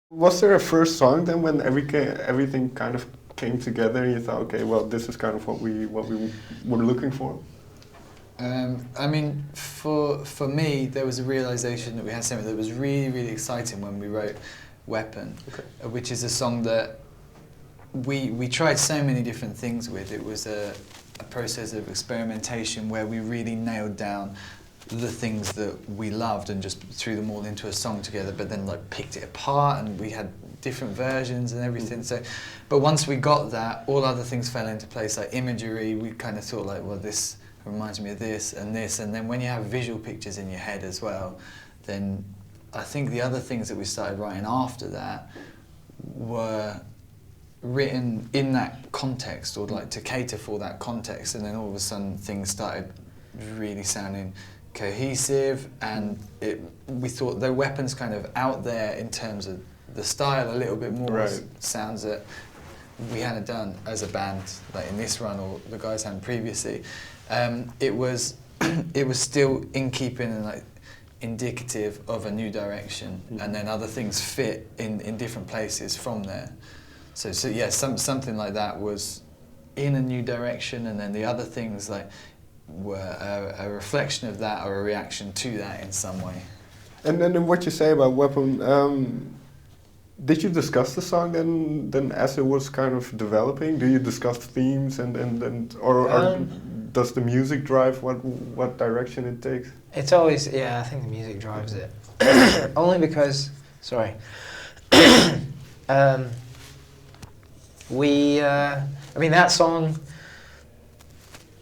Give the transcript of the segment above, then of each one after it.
Was there a first song then when everything kind of came together and you thought, okay, well, this is kind of what we were looking for? I mean, for me, there was a realization that we had something that was really, really exciting when we wrote Weapon, which is a song that we tried so many different things with. It was a process of experimentation where we really nailed down the things that we loved and just threw them all into a song together, but then like picked it apart and we had different versions and everything. So, but once we got that, all other things fell into place, like imagery. We kind of thought like, well, this reminds me of this, and then when you have visual pictures in your head as well, then I think the other things that we started writing after that were written in that context, or like to cater for that context, and then all of a sudden things started really sounding cohesive, and we thought the Weapon's kind of out there in terms of the style a little bit more, sounds that we hadn't done as a band like in this run, or the guys hadn't previously. It was still in keeping and like indicative of a new direction, and then other things fit in different places from there. So yeah, something like that was in a new direction, and then the other things like were a reflection of that or a reaction to that in some way. And then what you say about Weapon, did you discuss the song then as it was kind of developing? Do you discuss themes or does the music drive what direction it takes? It's always, I think the music drives it. Only because, sorry. I mean, that song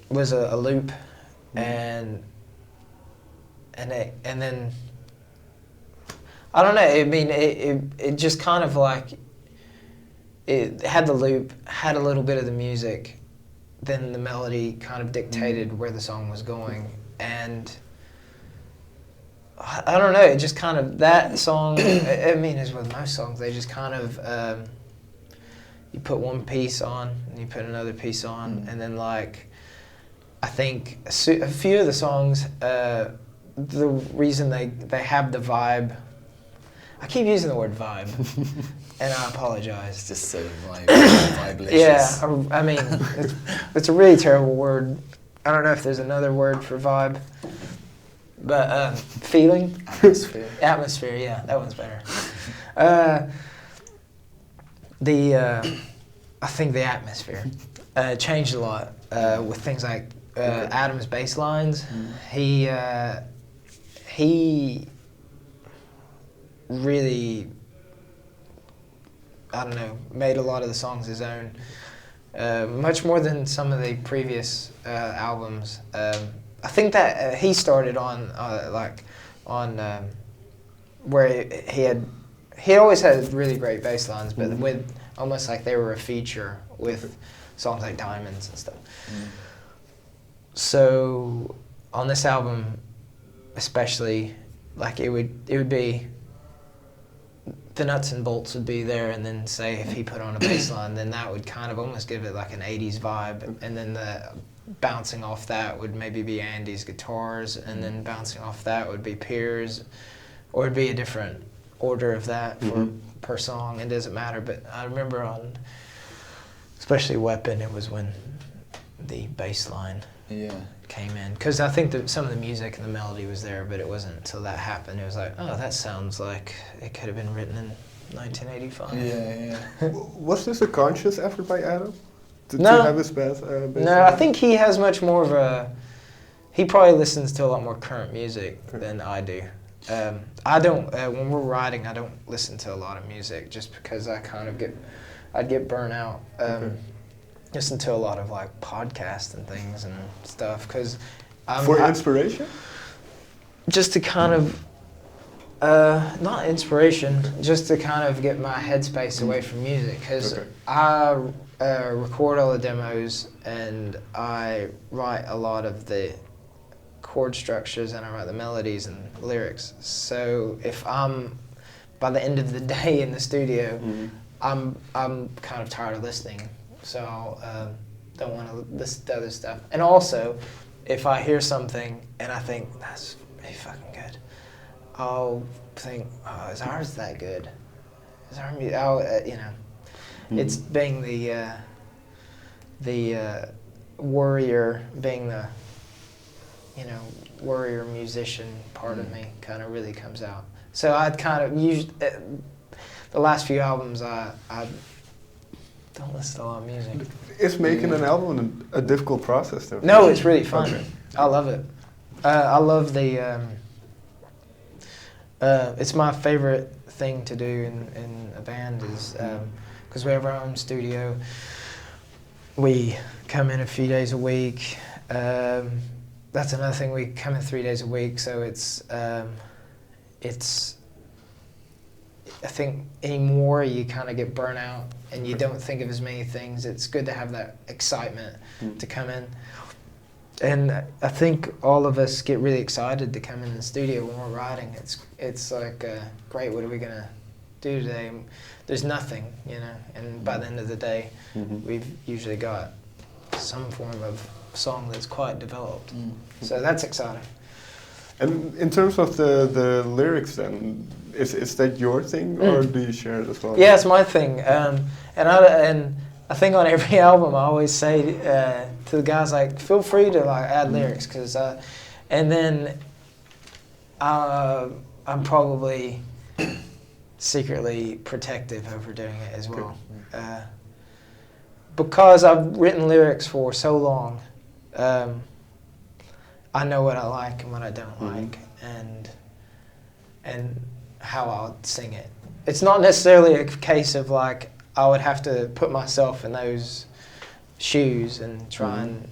was a loop, and then I don't know. I mean, it just kind of like it had the loop, had a little bit of the music, then the melody kind of dictated where the song was going, and I don't know. It just kind of that song. I mean, as with most songs, they just kind of you put one piece on and you put another piece on, and then like I think a few of the songs, the reason they have the vibe. I keep using the word vibe, and I apologize. It's just so vibelicious. Yeah, I mean, it's a really terrible word. I don't know if there's another word for vibe, but feeling? Atmosphere. Atmosphere, yeah, that one's better. I think the atmosphere changed a lot with things like Adam's bass lines. He really, I don't know, made a lot of the songs his own, much more than some of the previous albums. I think that he started on where he always had really great bass lines, but with almost like they were a feature with songs like Diamonds and stuff. So on this album, especially, like it would be the nuts and bolts would be there, and then say if he put on a bass line, then that would kind of almost give it like an 80s vibe, and then the bouncing off that would maybe be Andy's guitars, and then bouncing off that would be Pierre's, or it'd be a different order of that per song. It doesn't matter, but I remember on especially Weapon, it was when the bass line came in, because I think that some of the music and the melody was there, but it wasn't until that happened. It was like, oh, that sounds like it could have been written in 1985. Was this a conscious effort by Adam to have his bass? No, I think he has much more of a. He probably listens to a lot more current music than I do. I don't. When we're writing, I don't listen to a lot of music just because I kind of I'd get burnout. Listen to a lot of like podcasts and things and stuff because for inspiration. Just to kind of not inspiration, just to kind of get my headspace away from music, because I record all the demos and I write a lot of the chord structures and I write the melodies and lyrics. So if I'm by the end of the day in the studio, I'm kind of tired of listening. So don't want to listen to other stuff. And also, if I hear something and I think that's really fucking good, I'll think, oh, is ours that good? Is our you know, it's being the warrior, being the, you know, warrior musician part of me kind of really comes out. So I'd kind of used the last few albums. I don't listen to a lot of music. Is making an album a difficult process, though? No, it's really fun. Okay. I love it. I love the. It's my favorite thing to do in a band is because we have our own studio. We come in a few days a week. That's another thing. We come in 3 days a week, so it's. I think anymore you kind of get burnout and you don't think of as many things. It's good to have that excitement to come in. And I think all of us get really excited to come in the studio when we're writing. It's like, great, what are we gonna do today? There's nothing, you know, and by the end of the day, we've usually got some form of song that's quite developed. So that's exciting. And in terms of the lyrics, then, is that your thing, or do you share it as well? Yeah, it's my thing. And I think on every album I always say to the guys, like, feel free to like add lyrics, because and then I'm probably secretly protective over doing it as well, because I've written lyrics for so long. I know what I like and what I don't like, and how I'll sing it. It's not necessarily a case of like I would have to put myself in those shoes and try and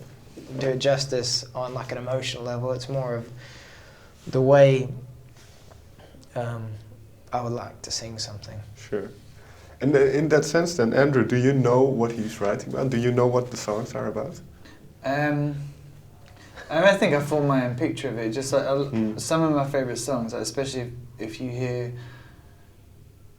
do it justice on like an emotional level. It's more of the way I would like to sing something. Sure. And in that sense, then, Andrew, do you know what he's writing about? Do you know what the songs are about? I think I formed my own picture of it. Just like some of my favourite songs, like especially if you hear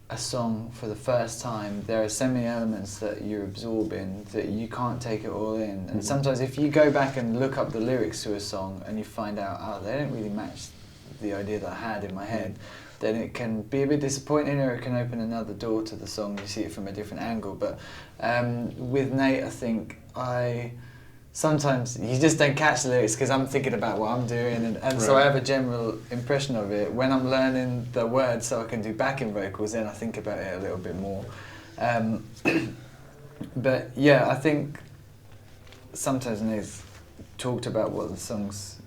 a song for the first time, there are so many elements that you're absorbing that you can't take it all in. And sometimes if you go back and look up the lyrics to a song and you find out, oh, they don't really match the idea that I had in my head, then it can be a bit disappointing, or it can open another door to the song. You see it from a different angle. But with Nate, I think sometimes you just don't catch the lyrics because I'm thinking about what I'm doing, and so I have a general impression of it. When I'm learning the words so I can do backing vocals, then I think about it a little bit more. But yeah, I think sometimes Nate's talked about what the songs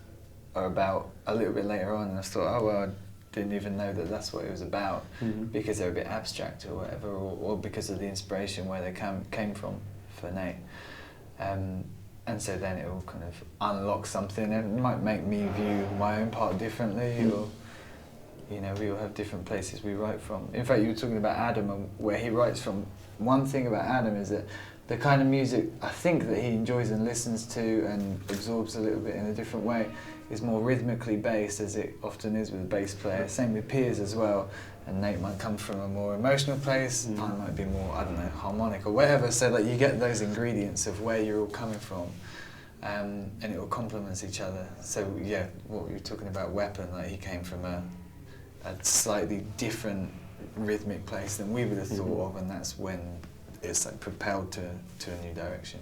are about a little bit later on, and I thought, oh well, I didn't even know that that's what it was about, because they're a bit abstract or whatever, or because of the inspiration where they came from for Nate. And so then it will kind of unlock something, and it might make me view my own part differently, or, you know, we all have different places we write from. In fact, you were talking about Adam and where he writes from. One thing about Adam is that the kind of music I think that he enjoys and listens to and absorbs a little bit in a different way is more rhythmically based, as it often is with a bass player. Same with Piers as well. And Nate might come from a more emotional place, I might be more, I don't know, harmonic or whatever, so that you get those ingredients of where you're all coming from, and it all complements each other. So yeah, what we were talking about Weapon, like he came from a slightly different rhythmic place than we would have thought of, and that's when it's like propelled to a new direction.